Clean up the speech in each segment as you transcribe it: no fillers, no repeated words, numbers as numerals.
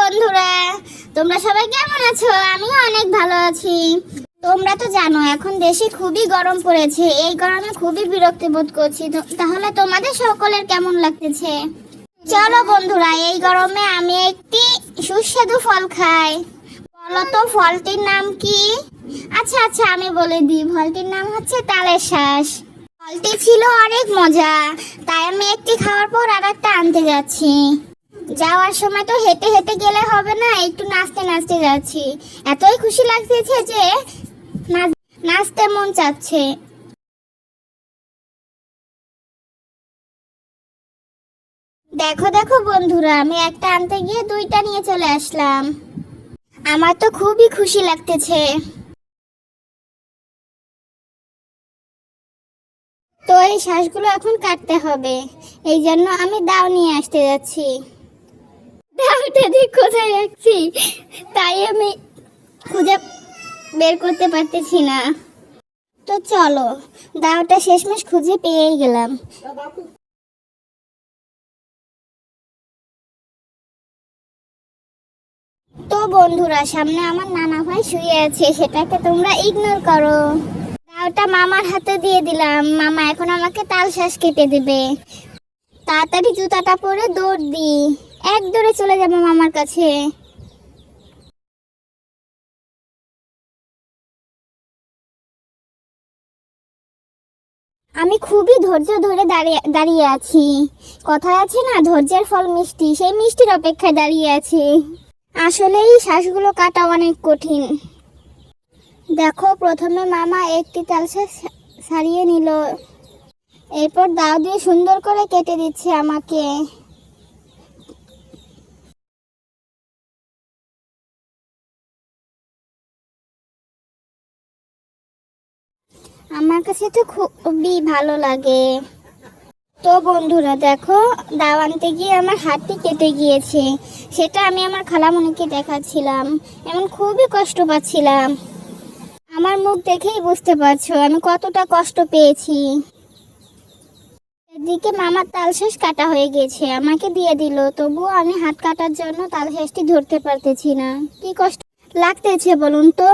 বন্ধুরা, তোমরা সবাই কেমন আছো? আমিও অনেক ভালো আছি। তোমরা তো জানো এখন দেশে খুবই গরম পড়েছে। এই গরমে খুবই বিরক্তি বোধ করছি। তাহলে তোমাদের সকলের কেমন লাগতেছে? চলো বন্ধুরা, এই গরমে আমি একটি সুস্বাদু ফল খাই। বলো তো ফলটির নাম কি? আচ্ছা আচ্ছা, আমি বলে দিই, ফলটির নাম হচ্ছে তালের শ্বাস। ফলটি ছিল অনেক মজা, তাই আমি একটি খাওয়ার পর আর একটা আনতে যাচ্ছি। যাওয়ার সময় তো হেঁটে হেঁটে গেলে হবে না, একটু নাচতে নাচতে যাচ্ছি। এতই খুশি লাগতেছে যে নাচতে মন চাচ্ছে। দেখো দেখো বন্ধুরা, আমি একটা আনতে গিয়ে দুইটা নিয়ে চলে আসলাম। আমার তো খুবই খুশি লাগতেছে। তো এই শ্বাসগুলো এখন কাটতে হবে, এই জন্য আমি দাও নিয়ে আসতে যাচ্ছি। দাওটা দিয়ে কোথায় রাখছি তাই আমি খুঁজে বের করতে পারতেছি না। তো চলো, দাওটা শেষমেশ খুঁজে পেয়েই গেলাম। তো বন্ধুরা, সামনে আমার নানা ভাই শুয়ে আছে, সেটাকে তোমরা ইগনোর করো। দাওটা মামার হাতে দিয়ে দিলাম। মামা এখন আমাকে তাল শ্বাস কেটে দিবে। তাড়াতাড়ি জুতাটা পরে দৌড় দি, এক দৌড়ে চলে যাবো মামার কাছে। আমি খুবই ধৈর্য ধরে দাঁড়িয়ে দাঁড়িয়ে আছি। কথায় আছে না, ধৈর্যের ফল মিষ্টি, সেই মিষ্টির অপেক্ষায় দাঁড়িয়ে আছি। আসলেই শ্বাসগুলো কাটা অনেক কঠিন। দেখো, প্রথমে মামা একটি তাল শ্বাস ছাড়িয়ে নিল, এরপর দাও দিয়ে সুন্দর করে কেটে দিচ্ছে আমাকে। আমার কাছে তো খুবই ভালো লাগে। তো বন্ধুরা দেখো, দাও আনতে গিয়ে আমার হাতটি কেটে গিয়েছে। সেটা আমি আমার খালামণিকে দেখাচ্ছিলাম, এমন খুবই কষ্ট পাচ্ছিলাম। আমার মুখ দেখেই বুঝতে পারছো আমি কতটা কষ্ট পেয়েছি। এদিকে মামার তালশ্বাস কাটা হয়ে গেছে, আমাকে দিয়ে দিল। তবুও আমি হাত কাটার জন্য তালশ্বাসটি ধরতে পারতেছি না। কি কষ্ট লাগতেছে বলুন তো।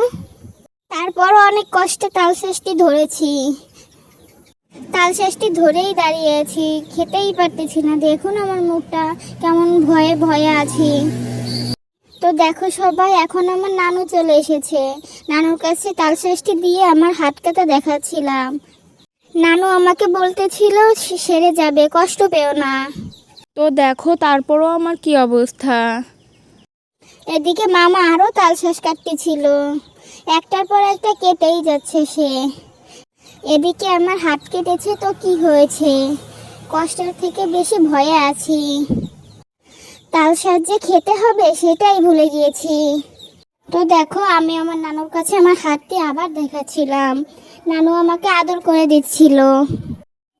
তারপরও অনেক কষ্টে তালশ্বাসটি ধরেছি। তালশ্বাসটি ধরেই দাঁড়িয়ে আছি, খেতেই পারতেছি না। দেখুন আমার মুখটা কেমন ভয়ে ভয়ে আছি। তো দেখো সবাই, এখন আমার নানু চলে এসেছে। নানুর কাছে তালশ্বাসটি দিয়ে আমার হাত কাটা দেখাচ্ছিলাম। নানু আমাকে বলতেছিল সেরে যাবে, কষ্ট পেও না। তো দেখো তারপরও আমার কি অবস্থা। এদিকে মামা আরো তালশ্বাস কাটতেছিল, একটার পর একটা কেটেই যাচ্ছে সে। এদিকে আমার হাত কেটেছে, তো কি হয়েছে, কষ্টের থেকে বেশি ভয়ে আছি। তালশ্বাস যে খেতে হবে সেটাই ভুলে গিয়েছি। তো দেখো, আমি আমার নানুর কাছে আমার হাতটি আবার দেখাচ্ছিলাম। নানু আমাকে আদর করে দিচ্ছিল।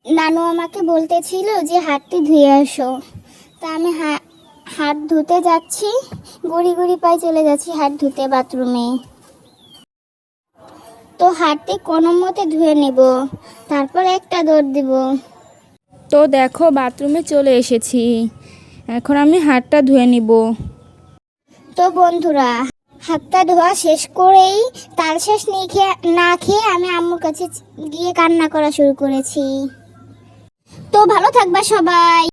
নানু আমাকে বলতেছিল যে হাতটি ধুয়ে আসো। তা আমি হাত ধুতে যাচ্ছি, গুড়ি গুড়ি পায়ে চলে যাচ্ছি হাত ধুতে বাথরুমে। তো হাতটি কোনো মতে ধুয়ে নেব, তারপর একটা দৌড় দিব। তো দেখো বাথরুমে চলে এসেছি, এখন আমি হাতটা ধুয়ে নিব। তো বন্ধুরা, হাতটা ধোয়া শেষ করেই তালশ্বাস না খেয়ে আমি আম্মুর কাছে গিয়ে কান্না করা শুরু করেছি। তো ভালো থাকবা সবাই।